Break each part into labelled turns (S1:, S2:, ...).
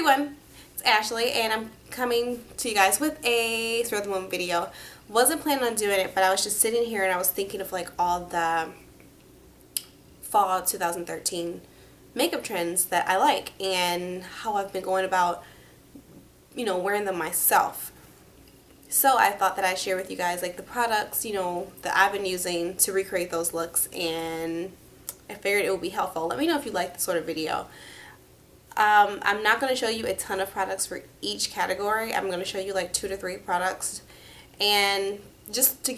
S1: everyone, it's Ashley and I'm coming to you guys with a Thrill of the Moment video. Wasn't planning on doing it, but I was just sitting here and I was thinking of like all the fall 2013 makeup trends that I like and how I've been going about, wearing them myself. So I thought that I'd share with you guys like the products, that I've been using to recreate those looks, and I figured it would be helpful. Let me know if you like this sort of video. I'm not going to show you a ton of products for each category. I'm going to show you like 2 to 3 products, and just so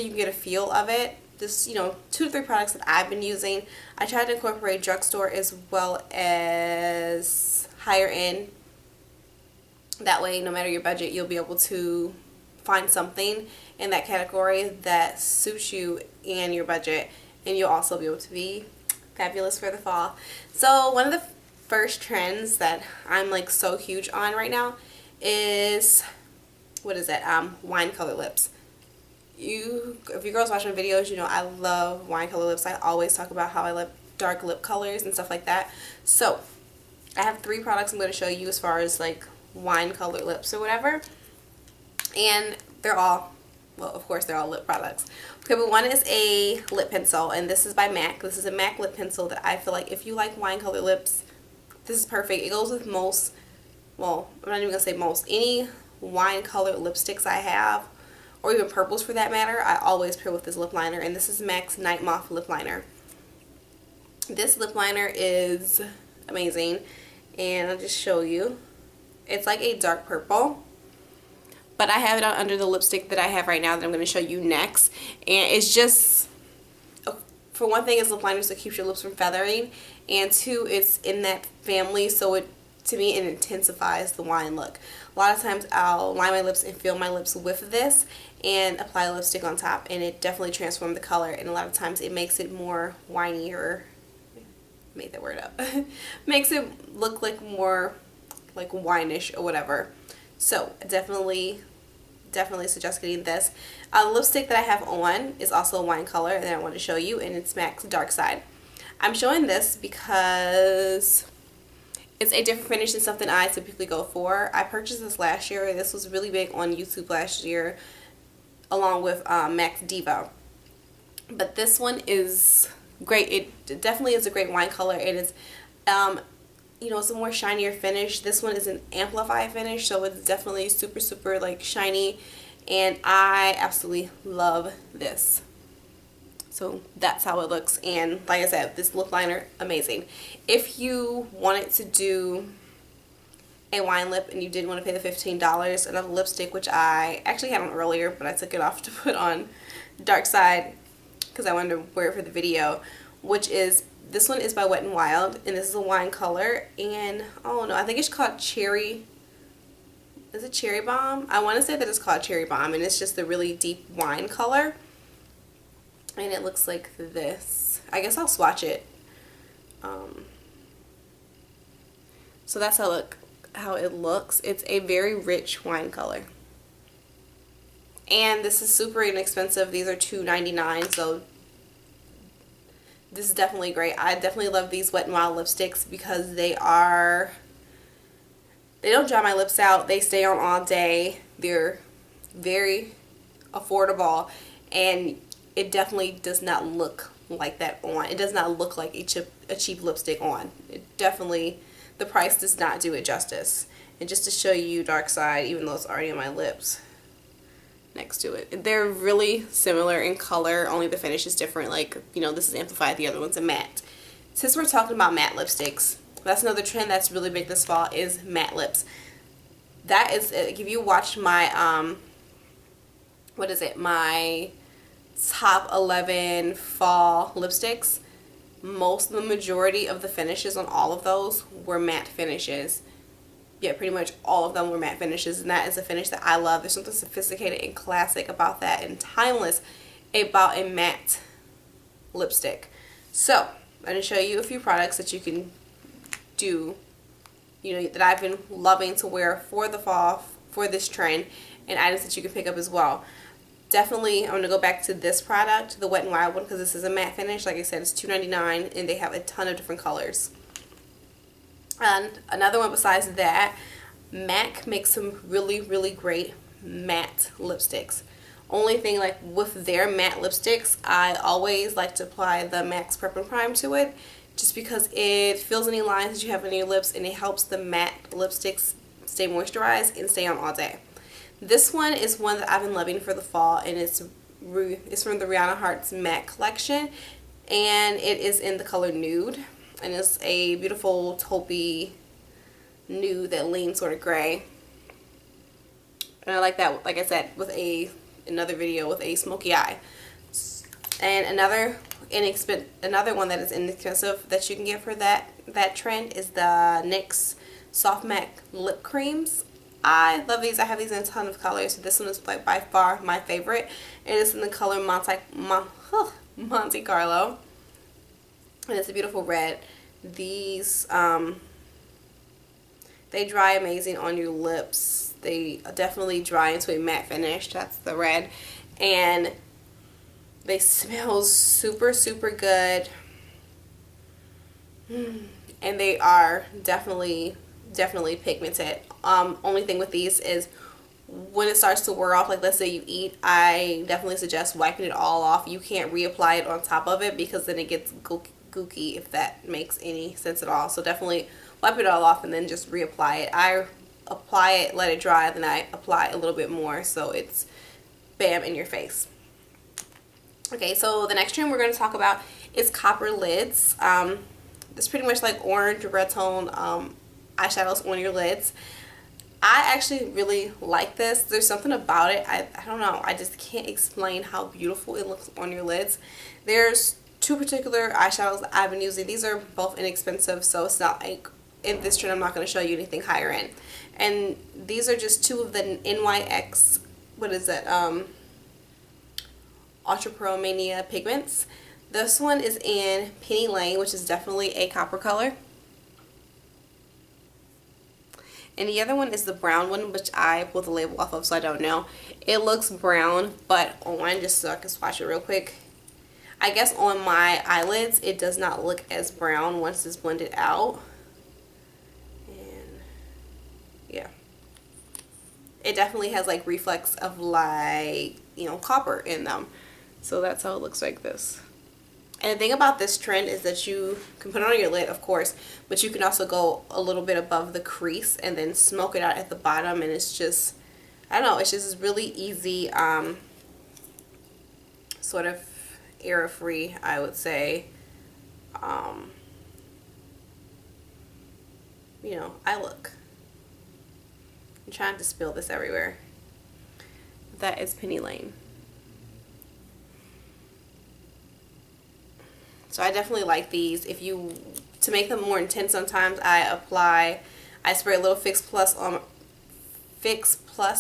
S1: you can get a feel of it. Just 2 to 3 products that I've been using. I tried to incorporate drugstore as well as higher end. That way, no matter your budget, you'll be able to find something in that category that suits you and your budget, and you'll also be able to be fabulous for the fall. So one of the first trends that I'm like so huge on right now is, what is it? Wine color lips. If you girls watch my videos, I love wine color lips. I always talk about how I love dark lip colors and stuff like that. So I have 3 products I'm going to show you as far as like wine color lips or whatever, and they're all, well, of course they're all lip products. Okay, but one is a lip pencil, and this is by MAC. This is a MAC lip pencil that I feel like if you like wine color lips, this is perfect. It goes with most, well, I'm not even going to say most, any wine colored lipsticks I have, or even purples for that matter, I always pair with this lip liner, and this is MAC's Night Moth lip liner. This lip liner is amazing, and I'll just show you. It's like a dark purple, but I have it on under the lipstick that I have right now that I'm going to show you next, and it's just, for one thing, it's lip liner, so it keeps your lips from feathering, and 2, it's in that family, so to me it intensifies the wine look. A lot of times I'll line my lips and fill my lips with this and apply lipstick on top, and it definitely transforms the color, and a lot of times it makes it more winey, or made that word up, makes it look like more like wine-ish or whatever. So definitely suggest getting this. The lipstick that I have on is also a wine color, and I want to show you, and it's MAC's Dark Side. I'm showing this because it's a different finish than something I typically go for. I purchased this last year. This was really big on YouTube last year, along with MAC's Diva. But this one is great. It definitely is a great wine color. It is, it's a more shinier finish. This one is an amplified finish, so it's definitely super, super like shiny, and I absolutely love this. So that's how it looks, and like I said, this lip liner, amazing. If you wanted to do a wine lip and you didn't want to pay the $15, another lipstick, which I actually had on earlier, but I took it off to put on Dark Side because I wanted to wear it for the video, which is, this one is by Wet n Wild, and this is a wine color, and oh no, I think it's called Cherry. Is it Cherry Bomb? I want to say that it's called Cherry Bomb, and it's just a really deep wine color. And it looks like this. I guess I'll swatch it. So that's how it looks. It's a very rich wine color. And this is super inexpensive. These are $2.99, so this is definitely great. I definitely love these Wet n Wild lipsticks because they don't dry my lips out. They stay on all day. They're very affordable, and it definitely does not look like that on. It does not look like a cheap lipstick on. It definitely, the price does not do it justice. And just to show you Dark Side, even though it's already on my lips, next to it, they're really similar in color, only the finish is different. Like, this is amplified, the other one's a matte. Since we're talking about matte lipsticks, that's another trend that's really big this fall, is matte lips. That is, if you watched my, my top 11 fall lipsticks, the majority of the finishes on all of those were matte finishes. Yeah, pretty much all of them were matte finishes, and that is a finish that I love. There's something sophisticated and classic about that, and timeless about a matte lipstick. So I'm going to show you a few products that you can do, that I've been loving to wear for the fall, for this trend, and items that you can pick up as well. Definitely, I'm going to go back to this product, the Wet n Wild one, because this is a matte finish. Like I said, it's $2.99, and they have a ton of different colors. And another one besides that, MAC makes some really, really great matte lipsticks. Only thing, like with their matte lipsticks, I always like to apply the MAC's Prep and Prime to it, just because it fills any lines that you have in your lips and it helps the matte lipsticks stay moisturized and stay on all day. This one is one that I've been loving for the fall, and it's from the Rihanna Hearts MAC collection, and it is in the color Nude, and it's a beautiful taupey nude that leans sort of gray. And I like that, like I said, with another video with a smoky eye. And another one that is inexpensive that you can get for that trend is the NYX Soft Matte Lip Creams. I love these. I have these in a ton of colors. This one is like by far my favorite. It is in the color Monte Carlo. And it's a beautiful red. These, they dry amazing on your lips. They definitely dry into a matte finish. That's the red. And they smell super, super good. And they are definitely pigmented. Only thing with these is when it starts to wear off, like let's say you eat, I definitely suggest wiping it all off. You can't reapply it on top of it because then it gets gooky, if that makes any sense at all. So definitely wipe it all off and then just reapply it. I apply it, let it dry, then I apply a little bit more so it's bam in your face. Okay, so the next trend we're going to talk about is copper lids. It's pretty much like orange red tone eyeshadows on your lids. I actually really like this. There's something about it, I don't know, I just can't explain how beautiful it looks on your lids. There's two particular eyeshadows that I've been using. These are both inexpensive, so it's not like in this trend I'm not going to show you anything higher end. And these are just two of the NYX, what is it, Ultra Pro Mania pigments. This one is in Penny Lane, which is definitely a copper color. And the other one is the brown one, which I pulled the label off of, so I don't know. It looks brown, but on, just so I can swatch it real quick, I guess on my eyelids it does not look as brown once it's blended out. And yeah, it definitely has like reflex of like, you know, copper in them. So that's how it looks like this. And the thing about this trend is that you can put it on your lid, of course, but you can also go a little bit above the crease and then smoke it out at the bottom, and it's just, I don't know, it's just really easy, sort of error free, I would say, you know, eye look. I'm trying to spill this everywhere. That is Penny Lane. So I definitely like these. If you, to make them more intense sometimes, I spray a little Fix Plus,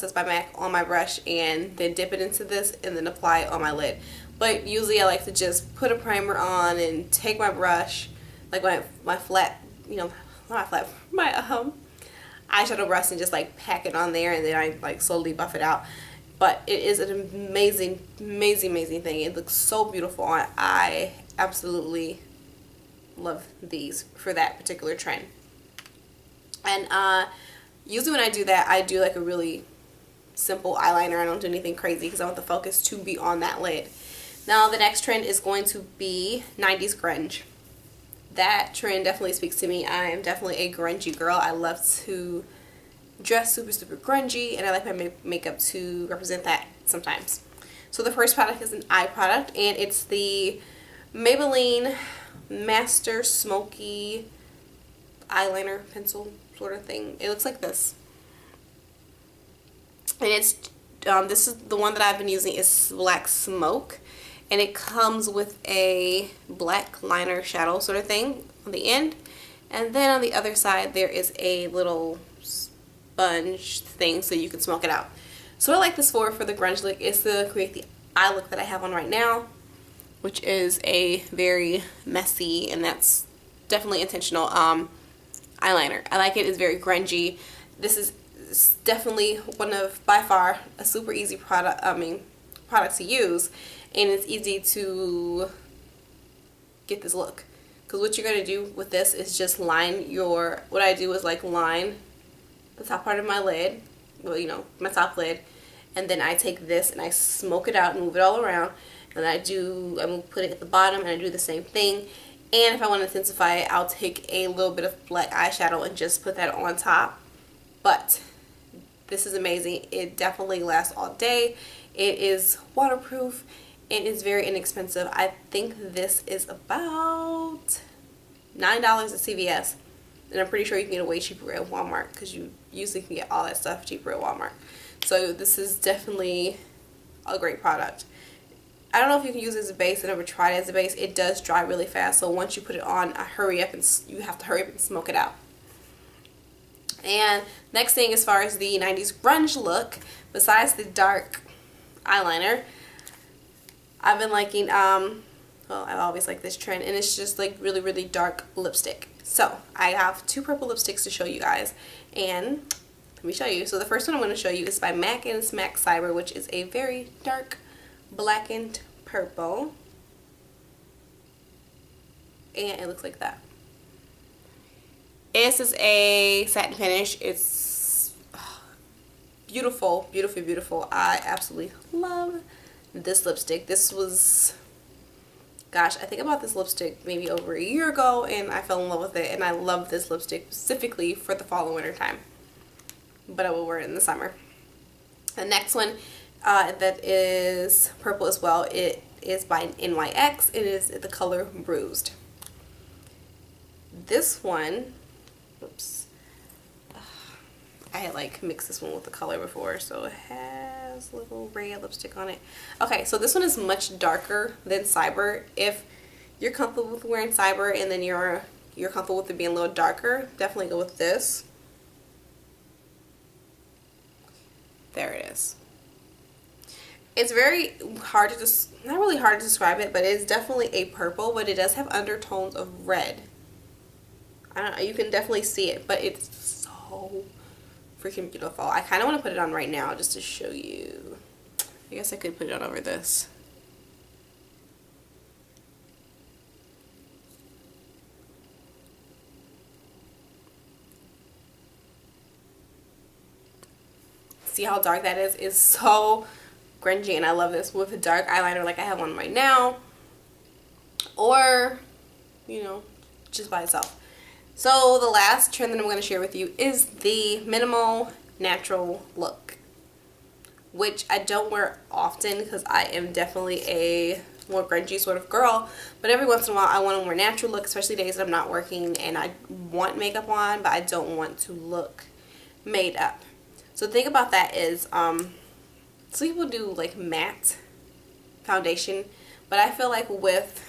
S1: that's by MAC, on my brush, and then dip it into this and then apply it on my lid. But usually I like to just put a primer on and take my brush, like my flat, you know, not my flat, my eyeshadow brush, and just like pack it on there, and then I like slowly buff it out. But it is an amazing, amazing, amazing thing. It looks so beautiful on. I absolutely love these for that particular trend. And usually when I do that, I do like a really simple eyeliner. I don't do anything crazy because I want the focus to be on that lid. Now the next trend is going to be 90s grunge. That trend definitely speaks to me. I am definitely a grungy girl. I love to dress super, super grungy, and I like my makeup to represent that sometimes. So the first product is an eye product, and it's the Maybelline Master Smoky eyeliner pencil sort of thing. It looks like this. And it's this is the one that I've been using is Black Smoke, and it comes with a black liner shadow sort of thing on the end, and then on the other side there is a little sponge thing so you can smoke it out. So what I like this for the grunge look is to create the eye look that I have on right now, which is a very messy, and that's definitely intentional, eyeliner. I like it. It's very grungy. This is definitely one of, by far, a super easy product to use, and it's easy to get this look. Because what you're going to do with this is just line your, what I do is like line the top part of my lid, well, you know, my top lid, and then I take this and I smoke it out and move it all around, and I will put it at the bottom and I do the same thing. And if I want to intensify it, I'll take a little bit of black eyeshadow and just put that on top. But this is amazing. It definitely lasts all day. It is waterproof. It is very inexpensive. I think this is about $9 at CVS. And I'm pretty sure you can get it way cheaper at Walmart, because you usually can get all that stuff cheaper at Walmart. So this is definitely a great product. I don't know if you can use it as a base. I never tried it as a base. It does dry really fast. So once you put it on, you have to hurry up and smoke it out. And next thing, as far as the 90s grunge look, besides the dark eyeliner, I've been liking, well, I've always liked this trend, and it's just like really, really dark lipstick. So I have 2 purple lipsticks to show you guys, and let me show you. So the first one I'm going to show you is by MAC, and it's MAC Cyber, which is a very dark blackened purple, and it looks like that. This is a satin finish. It's beautiful, beautiful, beautiful. I absolutely love this lipstick. This was, gosh, I think I bought this lipstick maybe over a year ago, and I fell in love with it, and I love this lipstick specifically for the fall and winter time, but I will wear it in the summer. The next one that is purple as well, it is by NYX. It is the color Bruised. This one, oops, I had like mixed this one with the color before, so it has a little red lipstick on it. Okay, so this one is much darker than Cyber. If you're comfortable with wearing Cyber and then you're comfortable with it being a little darker, definitely go with this. There it is. It's very hard to not really hard to describe it, but it's definitely a purple, but it does have undertones of red. I don't know, you can definitely see it, but it's so freaking beautiful. I kind of want to put it on right now just to show you. I guess I could put it on over this. See how dark that is? It's so grungy, and I love this with a dark eyeliner like I have on right now, or, you know, just by itself. So the last trend that I'm going to share with you is the minimal natural look, which I don't wear often because I am definitely a more grungy sort of girl, but every once in a while I want a more natural look, especially days that I'm not working and I want makeup on, but I don't want to look made up. So the thing about that is, some people do like matte foundation, but I feel like with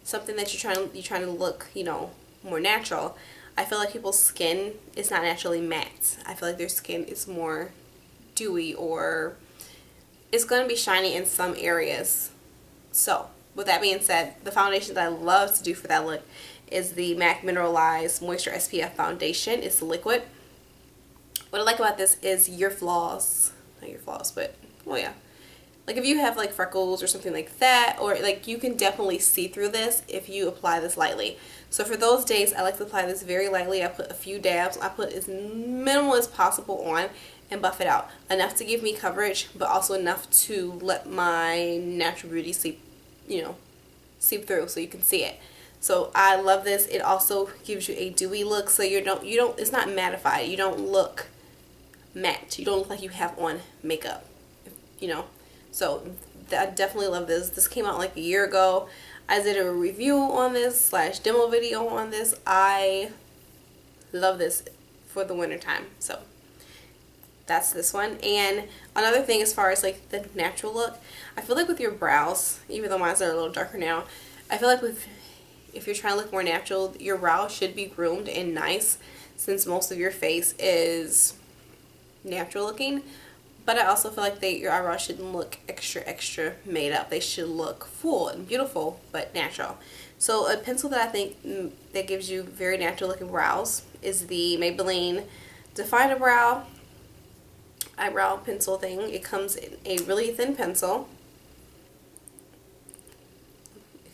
S1: something that you're trying to look, you know, more natural, I feel like people's skin is not naturally matte. I feel like their skin is more dewy, or it's going to be shiny in some areas. So with that being said, the foundation that I love to do for that look is the MAC Mineralized Moisture SPF foundation. It's liquid. What I like about this is your flaws, not your flaws, but, well, yeah, like if you have like freckles or something like that, or like, you can definitely see through this if you apply this lightly. So for those days, I like to apply this very lightly. I put a few dabs. I put as minimal as possible on and buff it out. Enough to give me coverage, but also enough to let my natural beauty seep, you know, seep through so you can see it. So I love this. It also gives you a dewy look, so it's not mattified. You don't look matte. You don't look like you have on makeup, you know. So I definitely love this. This came out like a year ago. I did a review on this / demo video on this. I love this for the winter time. So that's this one. And another thing, as far as like the natural look, I feel like with your brows, even though mine are a little darker now, I feel like if you're trying to look more natural, your brows should be groomed and nice, since most of your face is natural looking. But I also feel like your eyebrows shouldn't look extra made up. They should look full and beautiful, but natural. So a pencil that I think that gives you very natural looking brows is the Maybelline Define a Brow eyebrow pencil thing. It comes in a really thin pencil.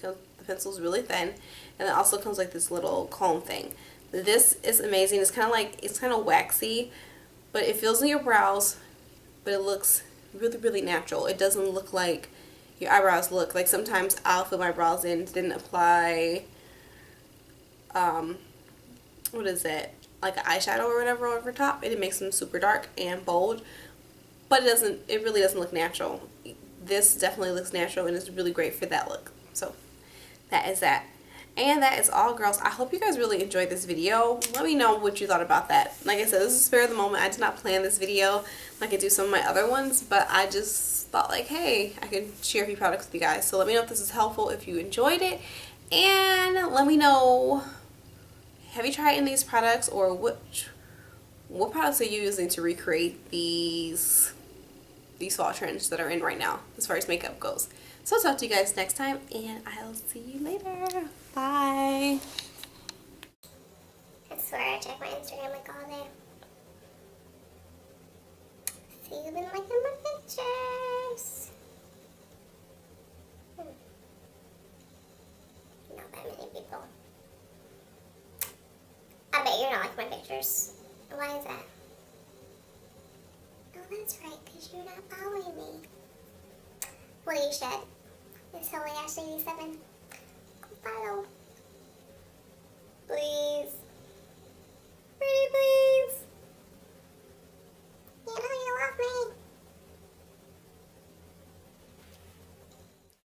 S1: The pencil is really thin, and it also comes like this little comb thing. This is amazing. It's kind of waxy, but it fills in your brows, but it looks really, really natural. It doesn't look like your eyebrows look. Like sometimes I'll fill my brows in, didn't apply, what is it? Like an eyeshadow or whatever over top, and it makes them super dark and bold, but it really doesn't look natural. This definitely looks natural and it's really great for that look. So that is that. And that is all, girls. I hope you guys really enjoyed this video. Let me know what you thought about that. Like I said, this is spare of the moment. I did not plan this video like I do some of my other ones, but I just thought like, hey, I could share a few products with you guys. So let me know if this is helpful, if you enjoyed it, and let me know, have you tried any of these products, or what products are you using to recreate these fall trends that are in right now as far as makeup goes. So I'll talk to you guys next time, and I'll see you later. Bye.
S2: I swear I check my Instagram like all day. See, you've been liking my pictures. Not that many people. I bet you're not liking my pictures. Why is that? Oh, that's right, because you're not following me. Well, you should. It's Holy Ashley 87. Go follow. Please.